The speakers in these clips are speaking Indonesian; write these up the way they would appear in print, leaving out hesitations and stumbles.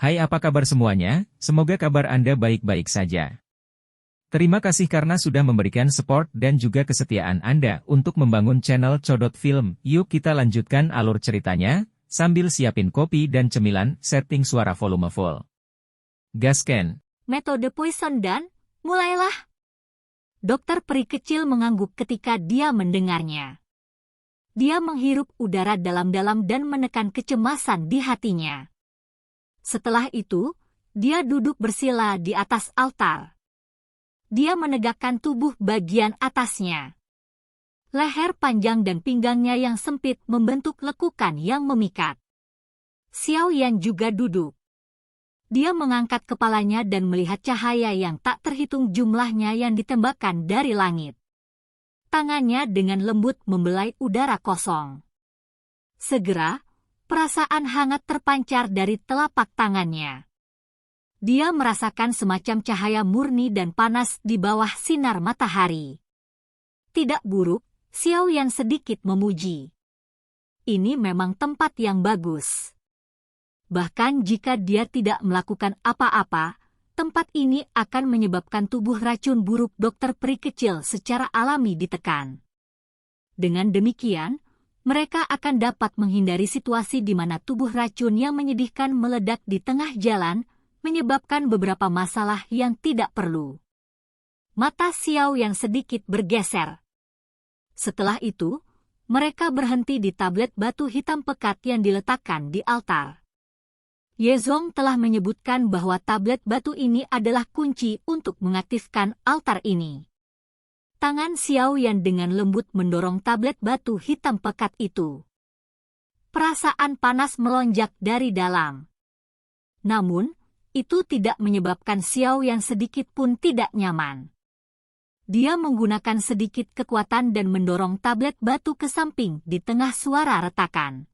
Hai, apa kabar semuanya? Semoga kabar Anda baik-baik saja. Terima kasih karena sudah memberikan support dan juga kesetiaan Anda untuk membangun channel Codot Film. Yuk kita lanjutkan alur ceritanya, sambil siapin kopi dan cemilan, setting suara volume full. Gasken. Metode poison dan, mulailah. Dokter peri kecil mengangguk ketika dia mendengarnya. Dia menghirup udara dalam-dalam dan menekan kecemasan di hatinya. Setelah itu, dia duduk bersila di atas altar. Dia menegakkan tubuh bagian atasnya. Leher panjang dan pinggangnya yang sempit membentuk lekukan yang memikat. Xiao Yan juga duduk. Dia mengangkat kepalanya dan melihat cahaya yang tak terhitung jumlahnya yang ditembakkan dari langit. Tangannya dengan lembut membelai udara kosong. Segera, perasaan hangat terpancar dari telapak tangannya. Dia merasakan semacam cahaya murni dan panas di bawah sinar matahari. Tidak buruk, Xiao Yan sedikit memuji. Ini memang tempat yang bagus. Bahkan jika dia tidak melakukan apa-apa, tempat ini akan menyebabkan tubuh racun buruk dokter peri kecil secara alami ditekan. Dengan demikian, mereka akan dapat menghindari situasi di mana tubuh racun yang menyedihkan meledak di tengah jalan, menyebabkan beberapa masalah yang tidak perlu. Mata Xiao yang sedikit bergeser. Setelah itu, mereka berhenti di tablet batu hitam pekat yang diletakkan di altar. Yezong telah menyebutkan bahwa tablet batu ini adalah kunci untuk mengaktifkan altar ini. Tangan Xiao Yan dengan lembut mendorong tablet batu hitam pekat itu. Perasaan panas melonjak dari dalam. Namun, itu tidak menyebabkan Xiao Yan sedikit pun tidak nyaman. Dia menggunakan sedikit kekuatan dan mendorong tablet batu ke samping di tengah suara retakan.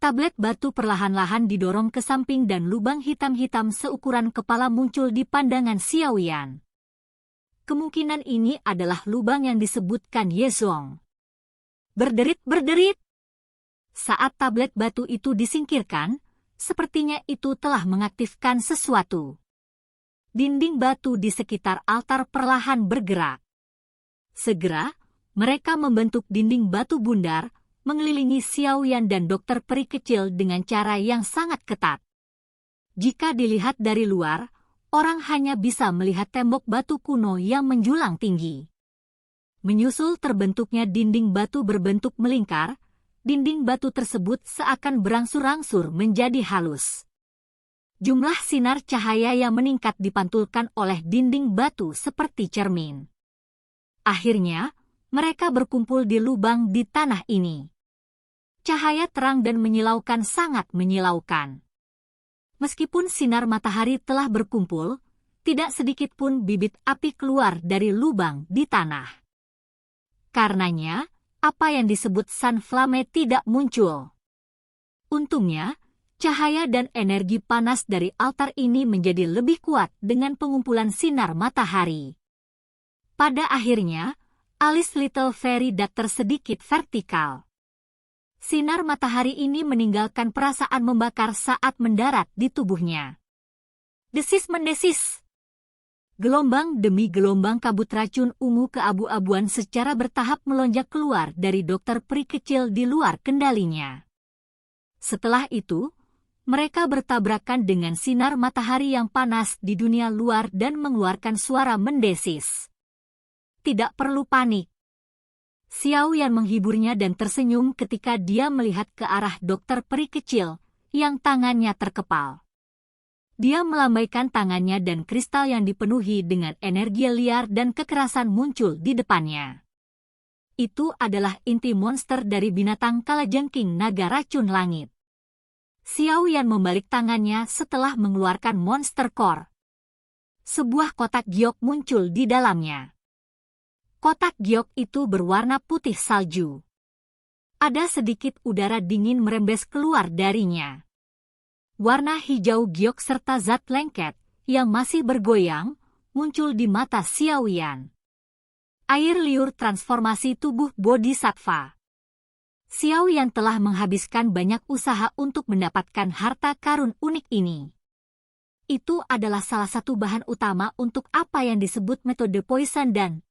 Tablet batu perlahan-lahan didorong ke samping dan lubang hitam-hitam seukuran kepala muncul di pandangan Xiao Yan. Kemungkinan ini adalah lubang yang disebutkan Yezong. Berderit-berderit. Saat tablet batu itu disingkirkan, sepertinya itu telah mengaktifkan sesuatu. Dinding batu di sekitar altar perlahan bergerak. Segera, mereka membentuk dinding batu bundar, mengelilingi Xiao Yan dan dokter peri kecil dengan cara yang sangat ketat. Jika dilihat dari luar, orang hanya bisa melihat tembok batu kuno yang menjulang tinggi. Menyusul terbentuknya dinding batu berbentuk melingkar, dinding batu tersebut seakan berangsur-angsur menjadi halus. Jumlah sinar cahaya yang meningkat dipantulkan oleh dinding batu seperti cermin. Akhirnya, mereka berkumpul di lubang di tanah ini. Cahaya terang dan menyilaukan sangat menyilaukan. Meskipun sinar matahari telah berkumpul, tidak sedikit pun bibit api keluar dari lubang di tanah. Karenanya, apa yang disebut sun flame tidak muncul. Untungnya, cahaya dan energi panas dari altar ini menjadi lebih kuat dengan pengumpulan sinar matahari. Pada akhirnya, alis Little Fairy Duck sedikit vertikal. Sinar matahari ini meninggalkan perasaan membakar saat mendarat di tubuhnya. Desis-mendesis. Gelombang demi gelombang kabut racun ungu keabu-abuan secara bertahap melonjak keluar dari dokter peri kecil di luar kendalinya. Setelah itu, mereka bertabrakan dengan sinar matahari yang panas di dunia luar dan mengeluarkan suara mendesis. Tidak perlu panik. Xiao Yan menghiburnya dan tersenyum ketika dia melihat ke arah dokter peri kecil, yang tangannya terkepal. Dia melambaikan tangannya dan kristal yang dipenuhi dengan energi liar dan kekerasan muncul di depannya. Itu adalah inti monster dari binatang kalajengking naga racun langit. Xiao Yan membalik tangannya setelah mengeluarkan monster core. Sebuah kotak giok muncul di dalamnya. Kotak giok itu berwarna putih salju. Ada sedikit udara dingin merembes keluar darinya. Warna hijau giok serta zat lengket yang masih bergoyang muncul di mata Xiao Yan. Air liur transformasi tubuh bodhisattva. Xiao Yan telah menghabiskan banyak usaha untuk mendapatkan harta karun unik ini. itu adalah salah satu bahan utama untuk apa yang disebut metode Poisson dan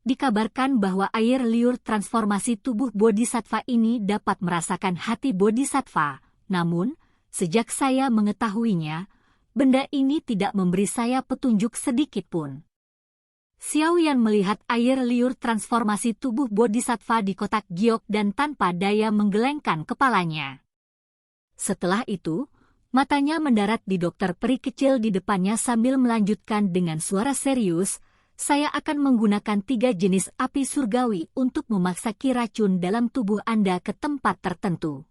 dikabarkan bahwa air liur transformasi tubuh bodhisattva ini dapat merasakan hati bodhisattva. Namun, sejak saya mengetahuinya, benda ini tidak memberi saya petunjuk sedikit pun. Xiaoyan melihat air liur transformasi tubuh bodhisattva di kotak giok dan tanpa daya menggelengkan kepalanya. Setelah itu, matanya mendarat di dokter peri kecil di depannya sambil melanjutkan dengan suara serius, "Saya akan menggunakan 3 jenis api surgawi untuk memaksa ki racun dalam tubuh Anda ke tempat tertentu.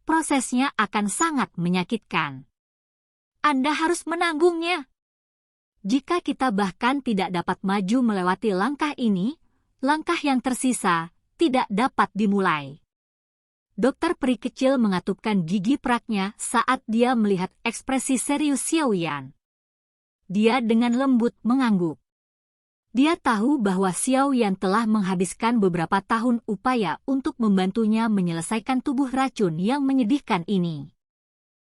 Prosesnya akan sangat menyakitkan. Anda harus menanggungnya. Jika kita bahkan tidak dapat maju melewati langkah ini, langkah yang tersisa tidak dapat dimulai." Dokter peri kecil mengatupkan gigi peraknya saat dia melihat ekspresi serius Xiaoyan. Dia dengan lembut mengangguk. Dia tahu bahwa Xiaoyan telah menghabiskan beberapa tahun upaya untuk membantunya menyelesaikan tubuh racun yang menyedihkan ini.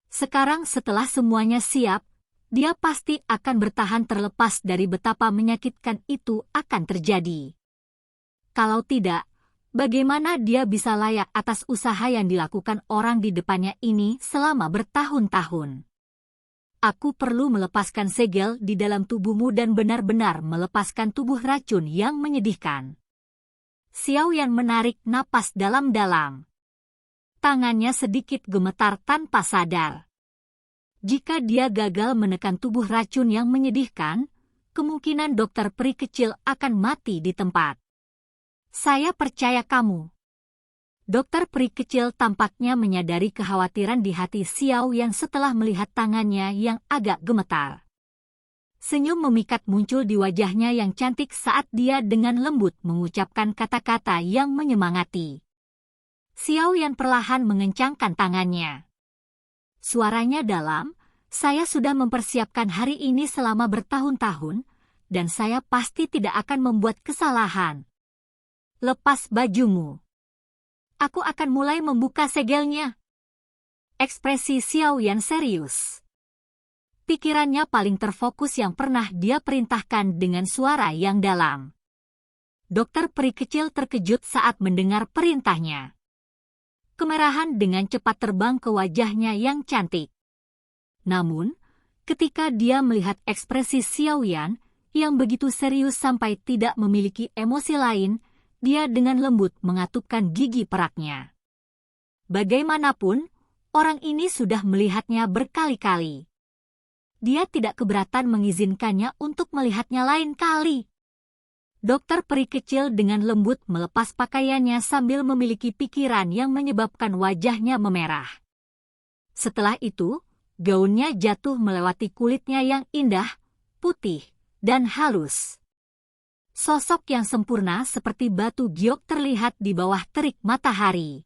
Sekarang setelah semuanya siap, dia pasti akan bertahan terlepas dari betapa menyakitkan itu akan terjadi. Kalau tidak, bagaimana dia bisa layak atas usaha yang dilakukan orang di depannya ini selama bertahun-tahun? Aku perlu melepaskan segel di dalam tubuhmu dan benar-benar melepaskan tubuh racun yang menyedihkan. Xiaoyan menarik napas dalam-dalam. Tangannya sedikit gemetar tanpa sadar. Jika dia gagal menekan tubuh racun yang menyedihkan, kemungkinan dokter peri kecil akan mati di tempat. "Saya percaya kamu." Dokter peri kecil tampaknya menyadari kekhawatiran di hati Xiaoyan setelah melihat tangannya yang agak gemetar. Senyum memikat muncul di wajahnya yang cantik saat dia dengan lembut mengucapkan kata-kata yang menyemangati. Xiaoyan perlahan mengencangkan tangannya. Suaranya dalam, "Saya sudah mempersiapkan hari ini selama bertahun-tahun, dan saya pasti tidak akan membuat kesalahan. Lepas bajumu. Aku akan mulai membuka segelnya." Ekspresi Xiaoyan serius. Pikirannya paling terfokus yang pernah dia perintahkan dengan suara yang dalam. Dokter peri kecil terkejut saat mendengar perintahnya. Kemerahan dengan cepat terbang ke wajahnya yang cantik. Namun, ketika dia melihat ekspresi Xiaoyan yang begitu serius sampai tidak memiliki emosi lain, dia dengan lembut mengatupkan gigi peraknya. Bagaimanapun, orang ini sudah melihatnya berkali-kali. Dia tidak keberatan mengizinkannya untuk melihatnya lain kali. Dokter peri kecil dengan lembut melepas pakaiannya sambil memiliki pikiran yang menyebabkan wajahnya memerah. Setelah itu, gaunnya jatuh melewati kulitnya yang indah, putih, dan halus. Sosok yang sempurna seperti batu giok terlihat di bawah terik matahari.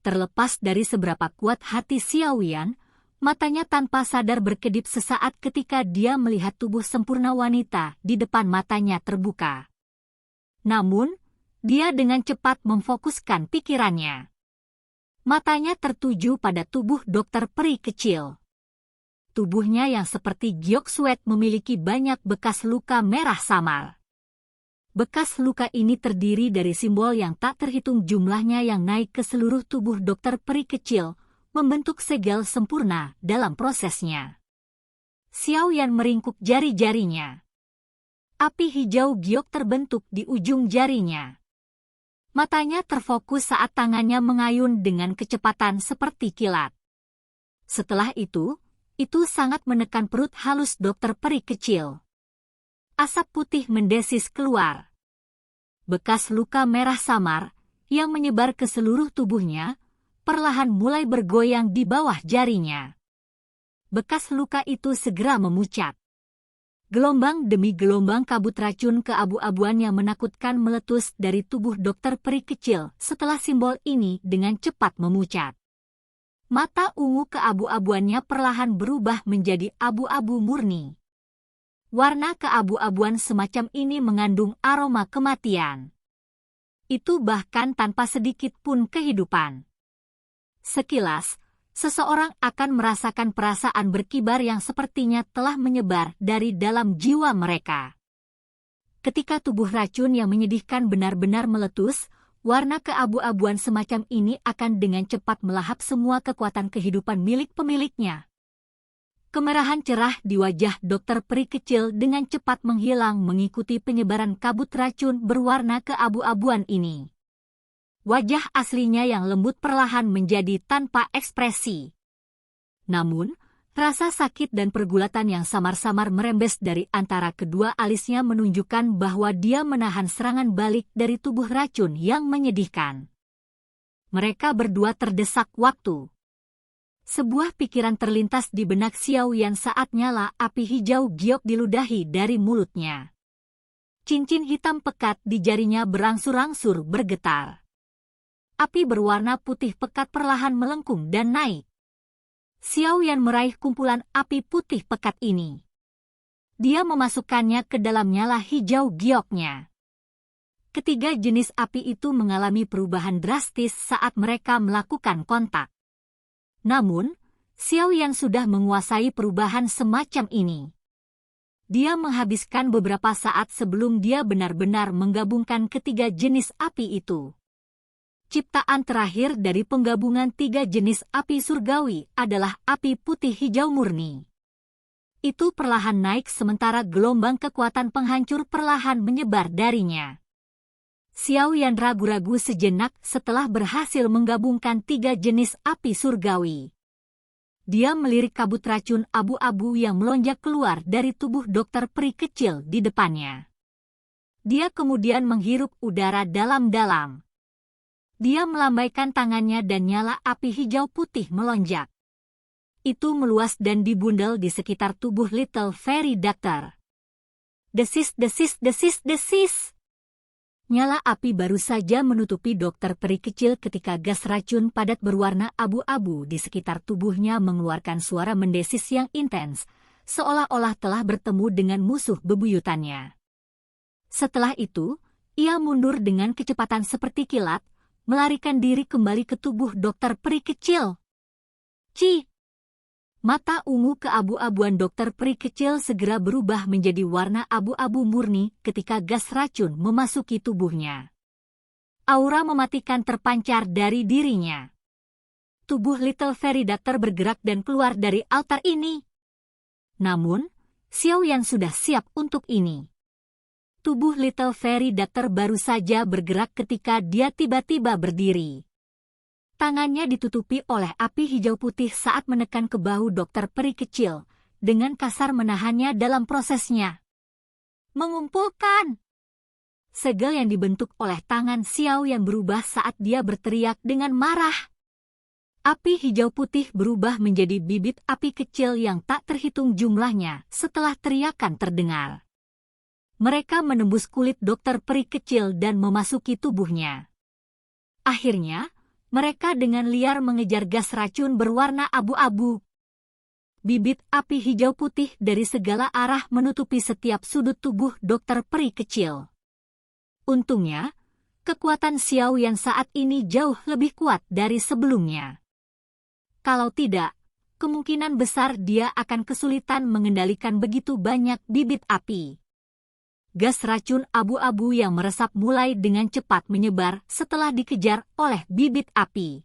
Terlepas dari seberapa kuat hati Xiaoyan, matanya tanpa sadar berkedip sesaat ketika dia melihat tubuh sempurna wanita di depan matanya terbuka. Namun, dia dengan cepat memfokuskan pikirannya. Matanya tertuju pada tubuh dokter peri kecil. Tubuhnya yang seperti giok suet memiliki banyak bekas luka merah samar. Bekas luka ini terdiri dari simbol yang tak terhitung jumlahnya yang naik ke seluruh tubuh dokter peri kecil, membentuk segel sempurna dalam prosesnya. Xiaoyan meringkuk jari-jarinya. Api hijau giok terbentuk di ujung jarinya. Matanya terfokus saat tangannya mengayun dengan kecepatan seperti kilat. Setelah itu sangat menekan perut halus dokter peri kecil. Asap putih mendesis keluar. Bekas luka merah samar yang menyebar ke seluruh tubuhnya perlahan mulai bergoyang di bawah jarinya. Bekas luka itu segera memucat. Gelombang demi gelombang kabut racun keabu-abuan yang menakutkan meletus dari tubuh dokter peri kecil setelah simbol ini dengan cepat memucat. Mata ungu keabu-abuannya perlahan berubah menjadi abu-abu murni. Warna keabu-abuan semacam ini mengandung aroma kematian. Itu bahkan tanpa sedikit pun kehidupan. Sekilas, seseorang akan merasakan perasaan berkibar yang sepertinya telah menyebar dari dalam jiwa mereka. Ketika tubuh racun yang menyedihkan benar-benar meletus, warna keabu-abuan semacam ini akan dengan cepat melahap semua kekuatan kehidupan milik pemiliknya. Kemerahan cerah di wajah dokter peri kecil dengan cepat menghilang mengikuti penyebaran kabut racun berwarna keabu-abuan ini. Wajah aslinya yang lembut perlahan menjadi tanpa ekspresi. Namun, rasa sakit dan pergulatan yang samar-samar merembes dari antara kedua alisnya menunjukkan bahwa dia menahan serangan balik dari tubuh racun yang menyedihkan. Mereka berdua terdesak waktu. Sebuah pikiran terlintas di benak Xiao Yan saat nyala api hijau giok diludahi dari mulutnya. Cincin hitam pekat di jarinya berangsur-angsur bergetar. Api berwarna putih pekat perlahan melengkung dan naik. Xiao Yan meraih kumpulan api putih pekat ini. Dia memasukkannya ke dalam nyala hijau gioknya. Ketiga jenis api itu mengalami perubahan drastis saat mereka melakukan kontak. Namun, Xiao Yan sudah menguasai perubahan semacam ini. Dia menghabiskan beberapa saat sebelum dia benar-benar menggabungkan ketiga jenis api itu. Ciptaan terakhir dari penggabungan tiga jenis api surgawi adalah api putih hijau murni. Itu perlahan naik sementara gelombang kekuatan penghancur perlahan menyebar darinya. Xiao Yan ragu-ragu sejenak setelah berhasil menggabungkan tiga jenis api surgawi. Dia melirik kabut racun abu-abu yang melonjak keluar dari tubuh dokter peri kecil di depannya. Dia kemudian menghirup udara dalam-dalam. Dia melambaikan tangannya dan nyala api hijau putih melonjak. Itu meluas dan dibundel di sekitar tubuh Little Fairy Doctor. Desis, desis, desis, desis. Nyala api baru saja menutupi dokter peri kecil ketika gas racun padat berwarna abu-abu di sekitar tubuhnya mengeluarkan suara mendesis yang intens, seolah-olah telah bertemu dengan musuh bebuyutannya. Setelah itu, ia mundur dengan kecepatan seperti kilat, melarikan diri kembali ke tubuh dokter peri kecil. Ci! Mata ungu keabu-abuan dokter peri kecil segera berubah menjadi warna abu-abu murni ketika gas racun memasuki tubuhnya. Aura mematikan terpancar dari dirinya. Tubuh Little Fairy Doctor bergerak dan keluar dari altar ini. Namun, Xiao Yan sudah siap untuk ini. Tubuh Little Fairy Doctor baru saja bergerak ketika dia tiba-tiba berdiri. Tangannya ditutupi oleh api hijau putih saat menekan ke bahu dokter peri kecil, dengan kasar menahannya dalam prosesnya. Mengumpulkan! Segel yang dibentuk oleh tangan Xiao yang berubah saat dia berteriak dengan marah. Api hijau putih berubah menjadi bibit api kecil yang tak terhitung jumlahnya setelah teriakan terdengar. Mereka menembus kulit dokter peri kecil dan memasuki tubuhnya. Akhirnya, mereka dengan liar mengejar gas racun berwarna abu-abu. Bibit api hijau putih dari segala arah menutupi setiap sudut tubuh dokter peri kecil. Untungnya, kekuatan Xiao Yan saat ini jauh lebih kuat dari sebelumnya. Kalau tidak, kemungkinan besar dia akan kesulitan mengendalikan begitu banyak bibit api. Gas racun abu-abu yang meresap mulai dengan cepat menyebar setelah dikejar oleh bibit api.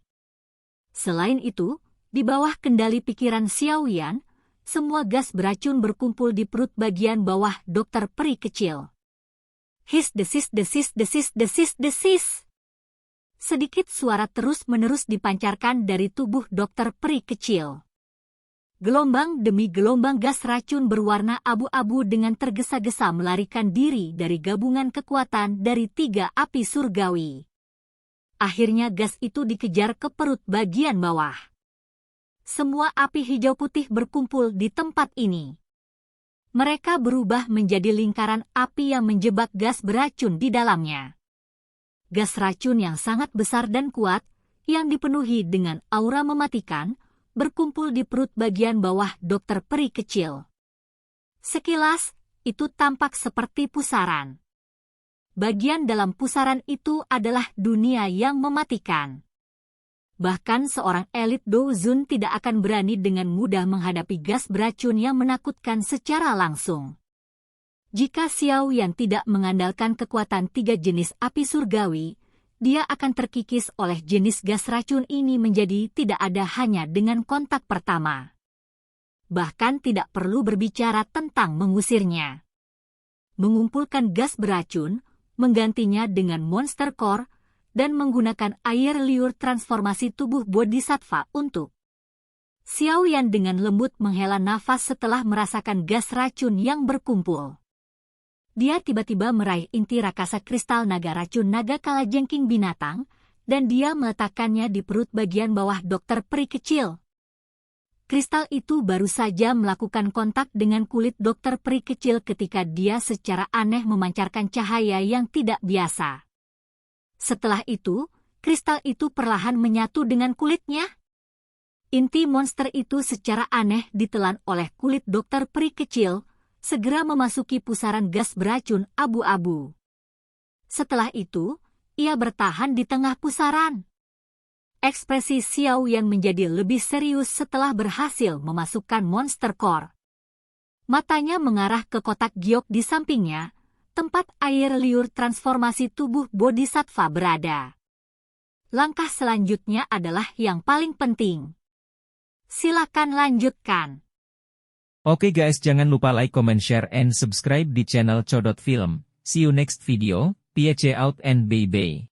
Selain itu, di bawah kendali pikiran Xiao Yan, semua gas beracun berkumpul di perut bagian bawah dokter peri kecil. His desis desis desis desis desis. Sedikit suara terus-menerus dipancarkan dari tubuh dokter peri kecil. Gelombang demi gelombang gas racun berwarna abu-abu dengan tergesa-gesa melarikan diri dari gabungan kekuatan dari tiga api surgawi. Akhirnya gas itu dikejar ke perut bagian bawah. Semua api hijau putih berkumpul di tempat ini. Mereka berubah menjadi lingkaran api yang menjebak gas beracun di dalamnya. Gas racun yang sangat besar dan kuat, yang dipenuhi dengan aura mematikan, berkumpul di perut bagian bawah dokter peri kecil. Sekilas, itu tampak seperti pusaran. Bagian dalam pusaran itu adalah dunia yang mematikan. Bahkan seorang elit Douzun tidak akan berani dengan mudah menghadapi gas beracun yang menakutkan secara langsung. Jika Xiao Yan tidak mengandalkan kekuatan 3 jenis api surgawi, dia akan terkikis oleh jenis gas racun ini menjadi tidak ada hanya dengan kontak pertama. Bahkan tidak perlu berbicara tentang mengusirnya. Mengumpulkan gas beracun, menggantinya dengan Monster Core, dan menggunakan air liur transformasi tubuh Bodhisattva untuk. Xiao Yan dengan lembut menghela nafas setelah merasakan gas racun yang berkumpul. Dia tiba-tiba meraih inti rakasa kristal naga racun naga kalajengking binatang, dan dia meletakkannya di perut bagian bawah dokter peri kecil. Kristal itu baru saja melakukan kontak dengan kulit dokter peri kecil ketika dia secara aneh memancarkan cahaya yang tidak biasa. Setelah itu, kristal itu perlahan menyatu dengan kulitnya. Inti monster itu secara aneh ditelan oleh kulit dokter peri kecil, segera memasuki pusaran gas beracun abu-abu. Setelah itu, ia bertahan di tengah pusaran. Ekspresi Xiao Yan menjadi lebih serius setelah berhasil memasukkan Monster Core. Matanya mengarah ke kotak giok di sampingnya, tempat air liur transformasi tubuh Bodhisattva berada. Langkah selanjutnya adalah yang paling penting. Silakan lanjutkan. Oke guys, jangan lupa like, comment, share, and subscribe di channel Codot Film. See you next video, peace out and bye-bye.